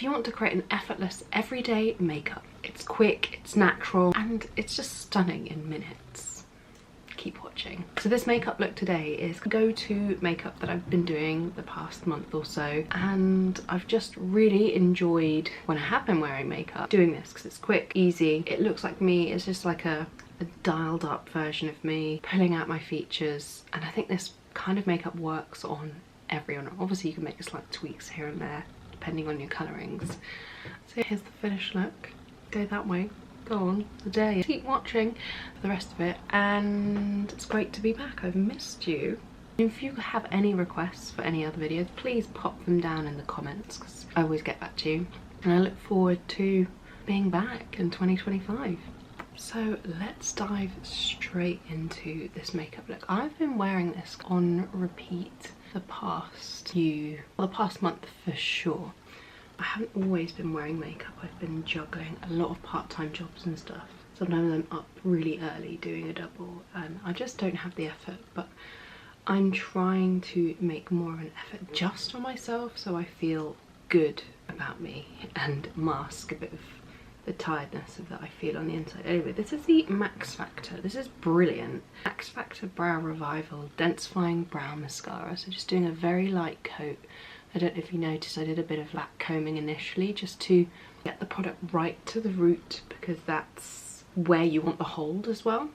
If you want to create an effortless everyday makeup, it's quick, it's natural, and it's just stunning in minutes, keep watching. So this makeup look today is go-to makeup that I've been doing the past month or so, and I've just really enjoyed, when I have been wearing makeup, doing this because it's quick, easy. It looks like me. It's just like a dialed up version of me, pulling out my features, and I think this kind of makeup works on everyone. Obviously you can make slight tweaks here and there depending on your colourings. So here's the finished look. Go that way, go on the day. Keep watching for the rest of it, and it's great to be back. I've missed you. If you have any requests for any other videos, please pop them down in the comments because I always get back to you, and I look forward to being back in 2025. So let's dive straight into this makeup look. I've been wearing this on repeat the past month for sure. I haven't always been wearing makeup. I've been juggling a lot of part-time jobs and stuff. Sometimes I'm up really early doing a double and I just don't have the effort, but I'm trying to make more of an effort just for myself so I feel good about me and mask a bit of the tiredness of that I feel on the inside. Anyway, this is the Max Factor. This is brilliant. Max Factor Brow Revival Densifying Brow Mascara. So just doing a very light coat. I don't know if you noticed, I did a bit of back combing initially just to get the product right to the root because that's where you want the hold as well.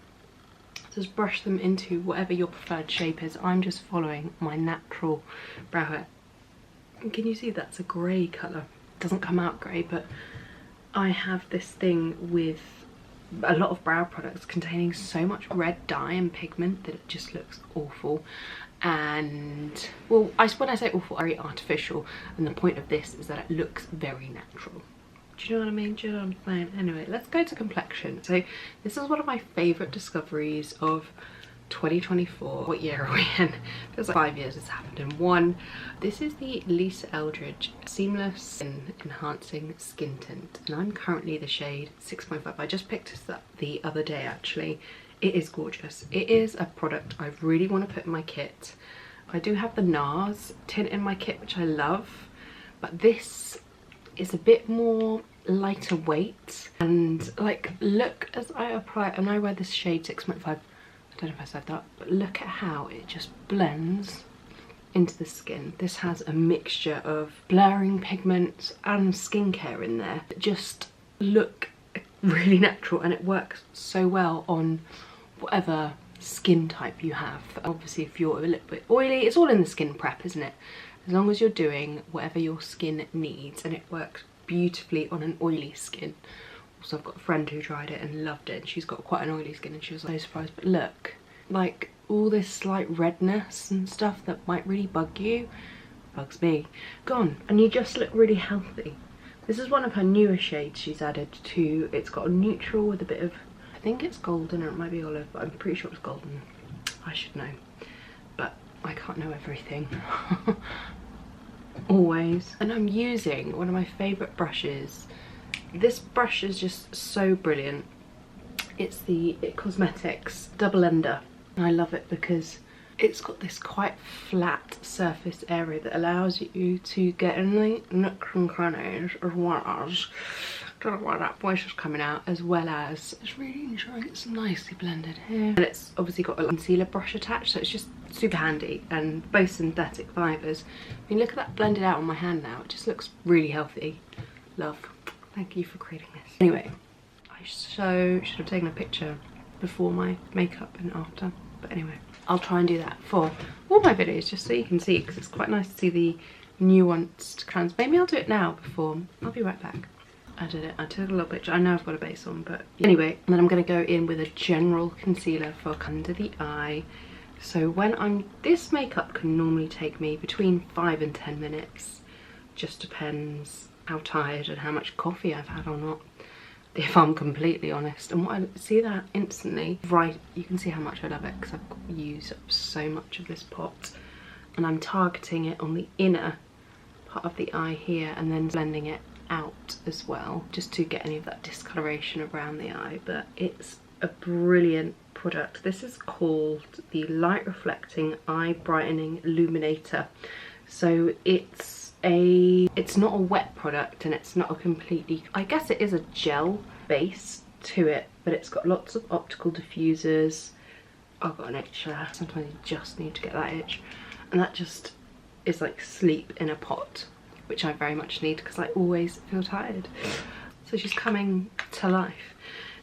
Just brush them into whatever your preferred shape is. I'm just following my natural brow hair. And can you see that's a grey colour? It doesn't come out grey, but I have this thing with a lot of brow products containing so much red dye and pigment that it just looks awful. And well, when I say awful, very artificial, and the point of this is that it looks very natural. Do you know what I mean? Do you know what I'm saying? Anyway, let's go to complexion. So this is one of my favourite discoveries of 2024. What year are we in? Feels like 5 years has happened in one. This is the Eldridge Seamless and Enhancing Skin Tint, and I'm currently the shade 6.5. I just picked this up the other day actually. It is gorgeous. It is a product I really want to put in my kit. I do have the NARS tint in my kit, which I love, but this is a bit more lighter weight, and like, look as I apply, and I wear this shade 6.5. I don't know if I said that, but look at how it just blends into the skin. This has a mixture of blurring pigments and skincare in there that just look really natural, and it works so well on whatever skin type you have. Obviously if you're a little bit oily, it's all in the skin prep, isn't it? As long as you're doing whatever your skin needs, and it works beautifully on an oily skin. So I've got a friend who tried it and loved it. She's got quite an oily skin and she was so surprised. But look, like all this slight redness and stuff that might really bug you, bugs me, gone. And you just look really healthy. This is one of her newer shades she's added to. It's got a neutral with a bit of, I think it's golden or it might be olive, but I'm pretty sure it's golden. I should know, but I can't know everything. Always. And I'm using one of my favourite brushes. This brush is just so brilliant. It's the It Cosmetics Double Ender. And I love it because it's got this quite flat surface area that allows you to get in the nooks and crannies, as well as, don't know why that voice is coming out, as well as it's really enjoying it's nicely blended here. And it's obviously got a concealer brush attached, so it's just super handy, and both synthetic fibres. I mean, look at that blended out on my hand now. It just looks really healthy. Love. Thank you for creating this. Anyway, I so should have taken a picture before my makeup and after, but anyway, I'll try and do that for all my videos just so you can see, because it's quite nice to see the nuanced trans. Maybe I'll do it now before. I'll be right back. I did it. I took a little picture. I know I've got a base on, but anyway, and then I'm going to go in with a general concealer for under the eye. So this makeup can normally take me between 5 and 10 minutes. Just depends how tired and how much coffee I've had or not, if I'm completely honest. And what I see that instantly, right, you can see how much I love it because I've used up so much of this pot, and I'm targeting it on the inner part of the eye here and then blending it out as well, just to get any of that discoloration around the eye. But it's a brilliant product. This is called the Light Reflecting Eye Brightening Illuminator. So it's it's not a wet product and it's not a completely, I guess it is a gel base to it, but it's got lots of optical diffusers. I've got an itch there. Sometimes you just need to get that itch. And that just is like sleep in a pot, which I very much need because I always feel tired. So she's coming to life.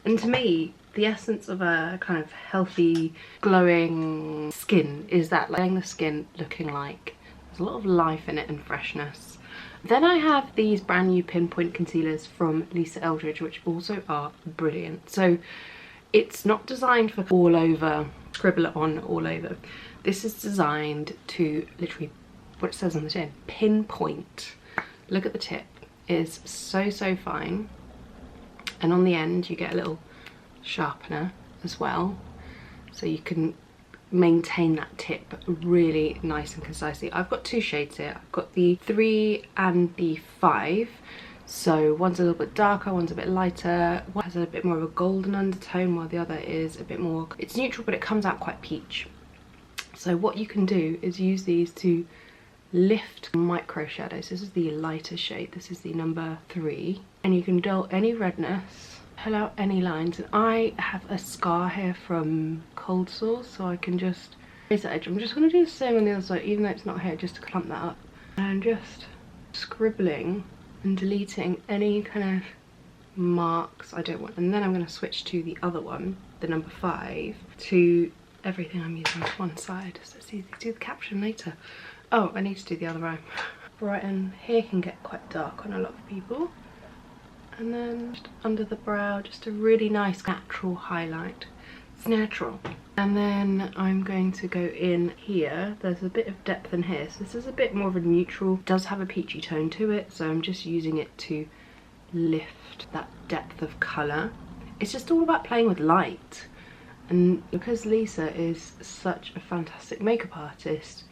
And to me, the essence of a kind of healthy, glowing skin is that, like, the skin looking like there's a lot of life in it and freshness. Then I have these brand new pinpoint concealers from Lisa Eldridge, which also are brilliant. So it's not designed for all over, scribble it on all over. This is designed to literally, what it says on the tin, pinpoint. Look at the tip, it is so fine. And on the end you get a little sharpener as well, so you can maintain that tip really nice and concisely. I've got two shades here. I've got the 3 and the 5. So one's a little bit darker, one's a bit lighter. One has a bit more of a golden undertone while the other is a bit more, it's neutral but it comes out quite peach. So what you can do is use these to lift micro shadows. This is the lighter shade, this is the number 3. And you can dull any redness, pull out any lines. And I have a scar here from cold sores, so I can just raise that edge. I'm just going to do the same on the other side, even though it's not here, just to clump that up. And I'm just scribbling and deleting any kind of marks I don't want. And then I'm going to switch to the other one, the number 5, to everything I'm using to one side, so it's easy to do the caption later. Oh, I need to do the other eye. Brighten here can get quite dark on a lot of people. And then just under the brow, just a really nice natural highlight. It's natural. And then I'm going to go in here. There's a bit of depth in here, so this is a bit more of a neutral. It does have a peachy tone to it, so I'm just using it to lift that depth of colour. It's just all about playing with light. And because Lisa is such a fantastic makeup artist,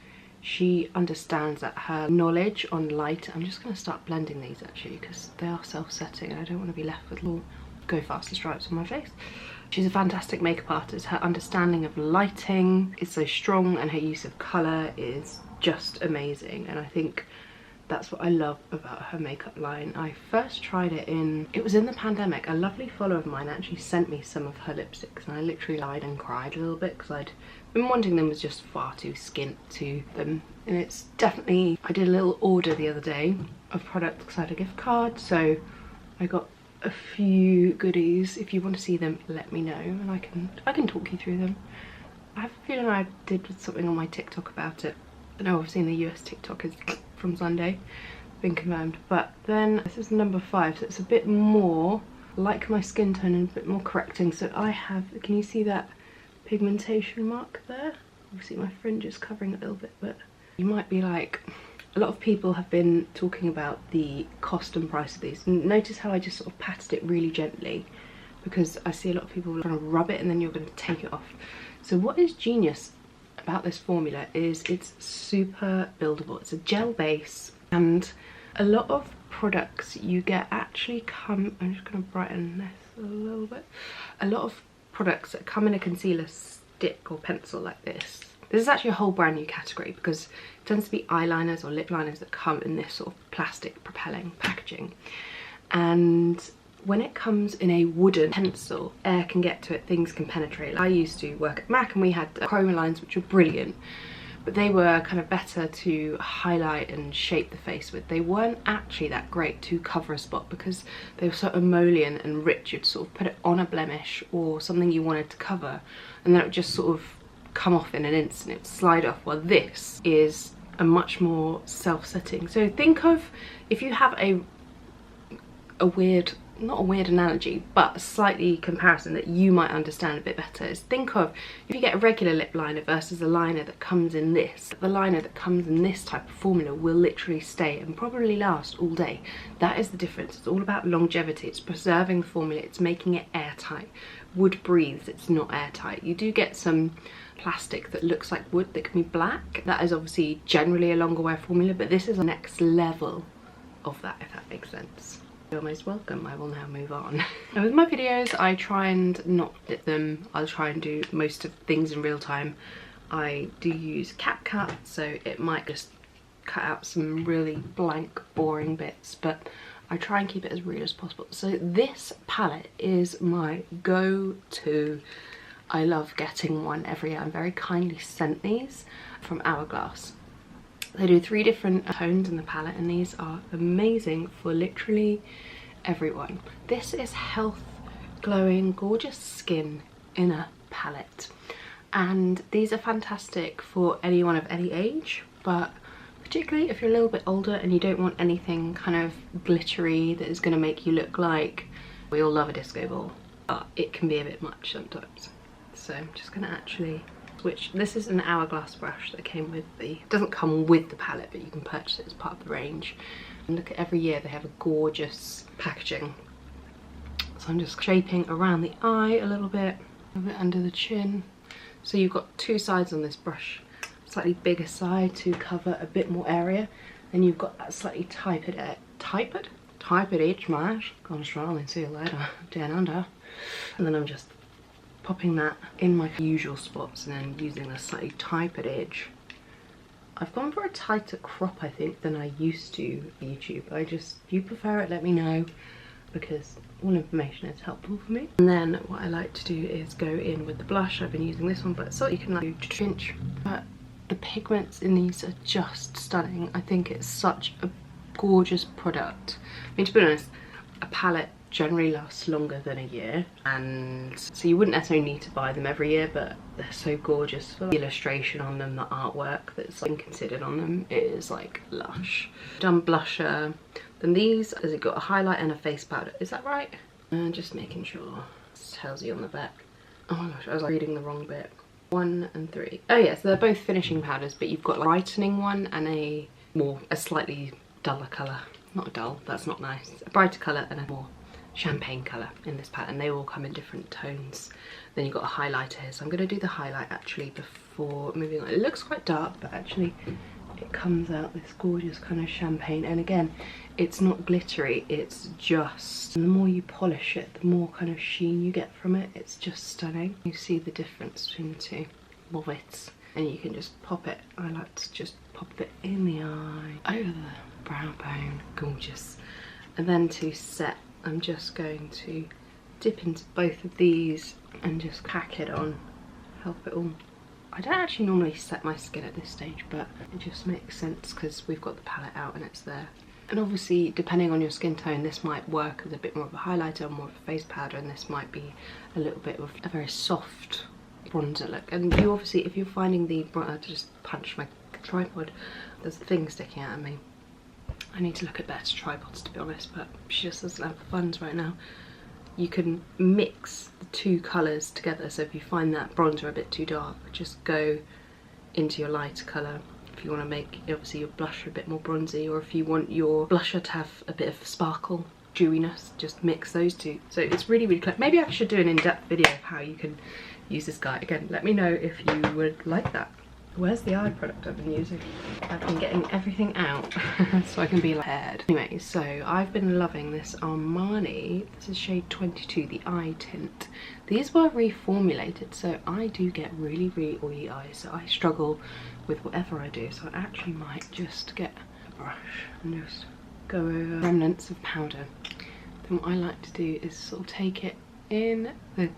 she understands that her knowledge on light. I'm just going to start blending these actually because they are self-setting and I don't want to be left with little go faster stripes on my face. She's a fantastic makeup artist. Her understanding of lighting is so strong and her use of colour is just amazing, and I think that's what I love about her makeup line. I first tried it it was in the pandemic. A lovely follower of mine actually sent me some of her lipsticks and I literally lied and cried a little bit because I'd been wanting them, was just far too skint to them. And it's definitely, I did a little order the other day of products because I had a gift card, so I got a few goodies. If you want to see them, let me know and I can talk you through them. I have a feeling I did something on my TikTok about it. I know obviously in the US TikTok is from Sunday, been confirmed. But then this is number 5, so it's a bit more like my skin tone and a bit more correcting. So I have, can you see that pigmentation mark there? Obviously my fringe is covering a little bit, but you might be like, a lot of people have been talking about the cost and price of these. And notice how I just sort of patted it really gently because I see a lot of people trying to rub it and then you're going to take it off. So what is genius about this formula is it's super buildable. It's a gel base, and a lot of products you get actually come, I'm just going to brighten this a little bit. A lot of products that come in a concealer stick or pencil like this. This is actually a whole brand new category because it tends to be eyeliners or lip liners that come in this sort of plastic propelling packaging. And when it comes in a wooden pencil, air can get to it, things can penetrate. I used to work at MAC and we had chroma lines which were brilliant, but they were kind of better to highlight and shape the face with. They weren't actually that great to cover a spot because they were so emollient and rich. You'd sort of put it on a blemish or something you wanted to cover and then it would just sort of come off in an instant, it would slide off. Well, this is a much more self-setting. So think of, if you have a weird, not a weird analogy, but a slightly comparison that you might understand a bit better, is think of if you get a regular lip liner versus a liner that comes in this. The liner that comes in this type of formula will literally stay and probably last all day. That is the difference. It's all about longevity. It's preserving the formula. It's making it airtight. Wood breathes, it's not airtight. You do get some plastic that looks like wood that can be black. That is obviously generally a longer wear formula, but this is the next level of that, if that makes sense. You're most welcome. I will now move on. Now with my videos, I try and not edit them. I'll try and do most of things in real time. I do use CapCut, so it might just cut out some really blank, boring bits, but I try and keep it as real as possible. So this palette is my go-to. I love getting one every year. I'm very kindly sent these from Hourglass. They do 3 different tones in the palette, and these are amazing for literally everyone. This is health, glowing, gorgeous skin in a palette. And these are fantastic for anyone of any age, but particularly if you're a little bit older and you don't want anything kind of glittery that is going to make you look like, we all love a disco ball, but it can be a bit much sometimes. So I'm just going to actually switch. This is an Hourglass brush that came with it doesn't come with the palette, but you can purchase it as part of the range. And look, at every year they have a gorgeous packaging. So I'm just shaping around the eye a little bit under the chin. So you've got 2 sides on this brush, slightly bigger side to cover a bit more area, then you've got that slightly tapered edge, mash, gone strong and see you later, down under. And then I'm just popping that in my usual spots and then using the slightly tapered edge. I've gone for a tighter crop, I think, than I used to YouTube. If you prefer it, let me know, because all information is helpful for me. And then what I like to do is go in with the blush. I've been using this one, but so you can do Tint. But the pigments in these are just stunning. I think it's such a gorgeous product. I mean, to be honest, a palette generally lasts longer than a year, and so you wouldn't necessarily need to buy them every year, but they're so gorgeous. For the illustration on them, the artwork that's like considered on them is like lush. Done blusher. Then these, has it got a highlight and a face powder? Is that right? Just making sure. It tells you on the back. Oh my gosh, I was like reading the wrong bit. 1 and 3. Oh yeah, so they're both finishing powders, but you've got a brightening one and a slightly duller colour. Not dull, that's not nice. A brighter colour and a more champagne colour in this palette, and they all come in different tones. Then you've got a highlighter here, so I'm going to do the highlight actually before moving on. It looks quite dark, but actually it comes out this gorgeous kind of champagne, and again, it's not glittery, it's just, and the more you polish it, the more kind of sheen you get from it. It's just stunning. You see the difference between the two. Love it. And you can just pop it. I like to just pop it in the eye, over the brow bone. Gorgeous. And then to set, I'm just going to dip into both of these and just pack it on. Help it all. I don't actually normally set my skin at this stage, but it just makes sense because we've got the palette out and it's there. And obviously, depending on your skin tone, this might work as a bit more of a highlighter, more of a face powder, and this might be a little bit of a very soft bronzer look. And you obviously, if you're finding the bronzer, I just punched my tripod, there's a thing sticking out of me. I need to look at better tripods, to be honest, but she just doesn't have the funds right now. You can mix the 2 colours together, so if you find that bronzer a bit too dark, just go into your lighter colour. If you want to make, obviously, your blusher a bit more bronzy, or if you want your blusher to have a bit of sparkle, dewiness, just mix those 2. So it's really, really clever. Maybe I should do an in-depth video of how you can use this guy. Again, let me know if you would like that. Where's the eye product I've been using? I've been getting everything out so I can be prepared. Anyway, so I've been loving this Armani. This is shade 22, the eye tint. These were reformulated, so I do get really, really oily eyes. So I struggle with whatever I do. So I actually might just get a brush and just go over remnants of powder. Then what I like to do is sort of take it in the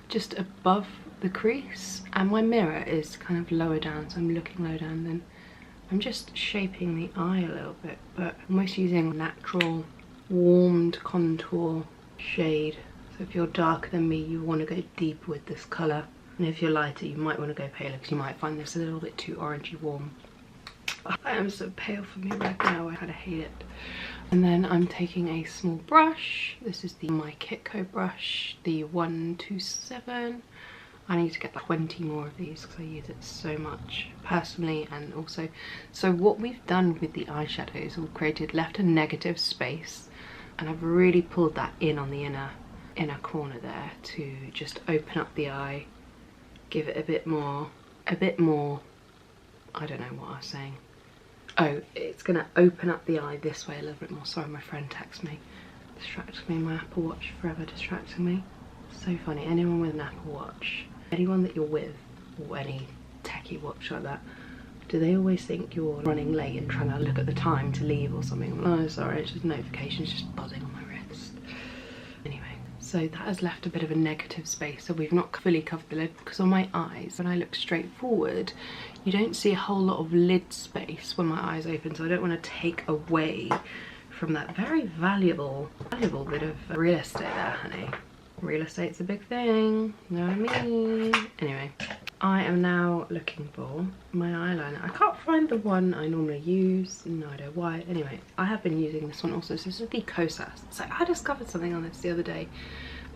just above the crease, and my mirror is kind of lower down, so I'm looking lower down. Then I'm just shaping the eye a little bit, but almost using natural warmed contour shade. So if you're darker than me, you want to go deeper with this colour, and if you're lighter, you might want to go paler because you might find this a little bit too orangey warm. I am so pale for me right now, I kind of hate it. And then I'm taking a small brush. This is my Kitco brush, the 127. I need to get 20 more of these because I use it so much personally, and also, so what we've done with the eyeshadows, we've left a negative space, and I've really pulled that in on the inner corner there to just open up the eye, give it a bit more, I don't know what I was saying. Oh, it's gonna open up the eye this way a little bit more. Sorry, my friend texted me, distracted me, my Apple Watch forever distracting me. So funny. Anyone with an Apple Watch, anyone that you're with, or any techie watch like that, Do they always think you're running late and trying to look at the time to leave or something? Oh, sorry, it's just notifications just buzzing on my wrist. Anyway, so that has left a bit of a negative space, so we've not fully covered the lid, because on my eyes, when I look straight forward, you don't see a whole lot of lid space when my eyes open, so I don't want to take away from that very valuable bit of real estate there, honey. Real estate's a big thing, you know what I mean? Anyway, I am now looking for my eyeliner. I can't find the one I normally use, no idea why. Anyway, I have been using this one also. So this is the Kosas. So I discovered something on this the other day.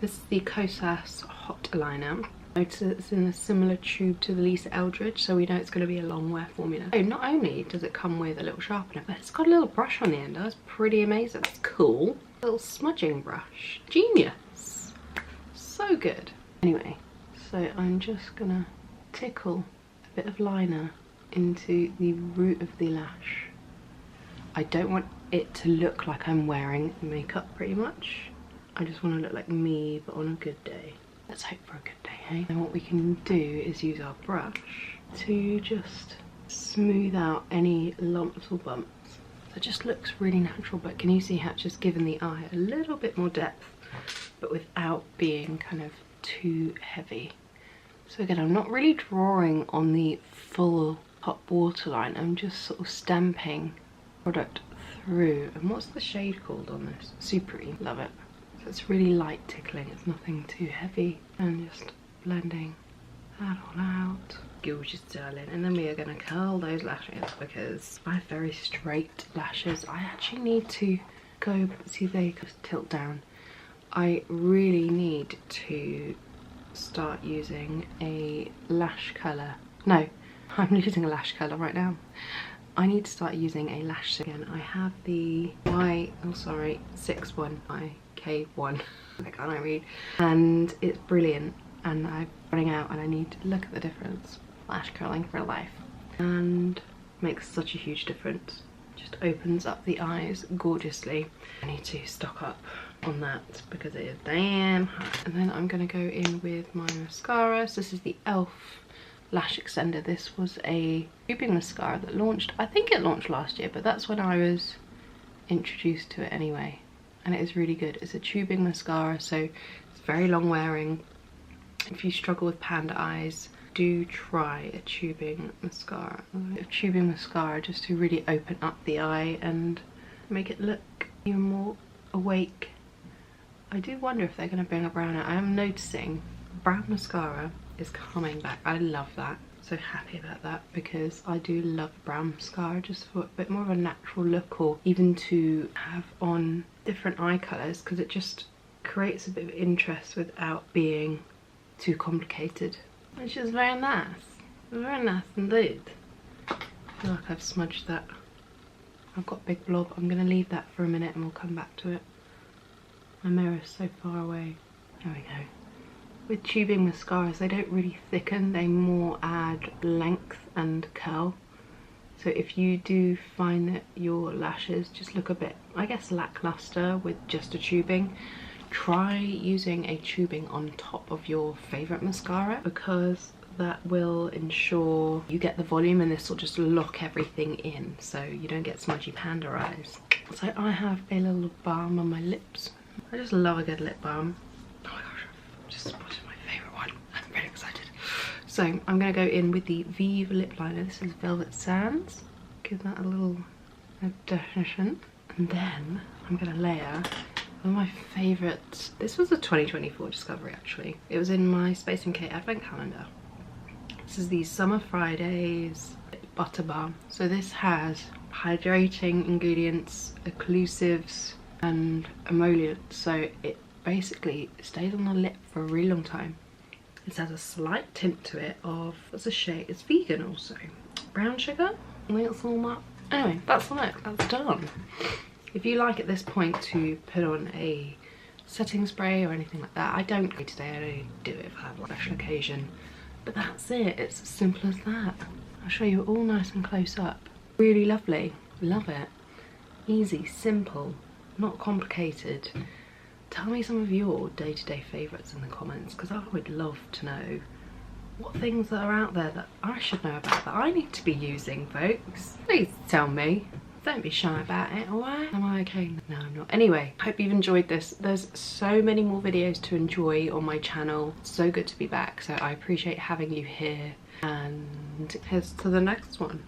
This is the Kosas Hot Liner. It's in a similar tube to the Lisa Eldridge, so we know it's going to be a long wear formula. So not only does it come with a little sharpener, but it's got a little brush on the end. That's pretty amazing. That's cool. A little smudging brush. Genius. So good. Anyway, so I'm just gonna tickle a bit of liner into the root of the lash. I don't want it to look like I'm wearing makeup pretty much. I just want to look like me, but on a good day. Let's hope for a good day, hey? And what we can do is use our brush to just smooth out any lumps or bumps. So it just looks really natural, but can you see how it's just given the eye a little bit more depth, but without being kind of too heavy. So again, I'm not really drawing on the full top waterline, I'm just sort of stamping product through. And what's the shade called on this? Supery, love it. So it's really light tickling, it's nothing too heavy, and just blending that all out. Gorgeous, darling. And then we are going to curl those lashes, because I have very straight lashes. I actually need to go, see, they just tilt down. I really need to start using a lash colour. No, I'm using a lash colour right now. I need to start using a lash again. I have the 61 IK1. I can't read. And it's brilliant. And I'm running out and I need to look at the difference. Lash curling for life. And makes such a huge difference. Just opens up the eyes gorgeously. I need to stock up on that because it is damn hot. And then I'm going to go in with my mascara. So this is the e.l.f. lash extender. This was a tubing mascara that launched, I think it launched last year, but that's when I was introduced to it anyway. And it is really good. It's a tubing mascara, so it's very long wearing. If you struggle with panda eyes, do try a tubing mascara. A tubing mascara just to really open up the eye and make it look even more awake. I do wonder if they're going to bring a brown out. I am noticing brown mascara is coming back. I love that. So happy about that, because I do love brown mascara just for a bit more of a natural look, or even to have on different eye colours, because it just creates a bit of interest without being too complicated. Which is very nice. Very nice indeed. I feel like I've smudged that. I've got a big blob. I'm going to leave that for a minute and we'll come back to it. My mirror is so far away. There we go. With tubing mascaras, they don't really thicken, they more add length and curl. So if you do find that your lashes just look a bit, I guess, lackluster with just a tubing, try using a tubing on top of your favourite mascara, because that will ensure you get the volume, and this will just lock everything in so you don't get smudgy panda eyes. So I have a little balm on my lips. I just love a good lip balm. Oh my gosh, I've just spotted my favourite one. I'm very excited. So I'm going to go in with the Vive lip liner. This is Velvet Sands. Give that a little definition. And then I'm going to layer one of my favourites. This was a 2024 discovery actually. It was in my Space & K advent calendar. This is the Summer Fridays Butter Balm. So this has hydrating ingredients, occlusives and emollients, so it basically stays on the lip for a really long time. It has a slight tint to it of, what's the shade? It's vegan also. Brown sugar? I think it's all that. Anyway, that's the look. That's done. If you like at this point to put on a setting spray or anything like that, I don't today. I only do it if I have a special occasion. But that's it. It's as simple as that. I'll show you all nice and close up. Really lovely. Love it. Easy, simple, not complicated. Tell me some of your day-to-day favourites in the comments, because I would love to know what things are out there that I should know about that I need to be using, folks. Please tell me. Don't be shy about it, alright? Am I okay? No, I'm not. Anyway, hope you've enjoyed this. There's so many more videos to enjoy on my channel. So good to be back, so I appreciate having you here. And here's to the next one.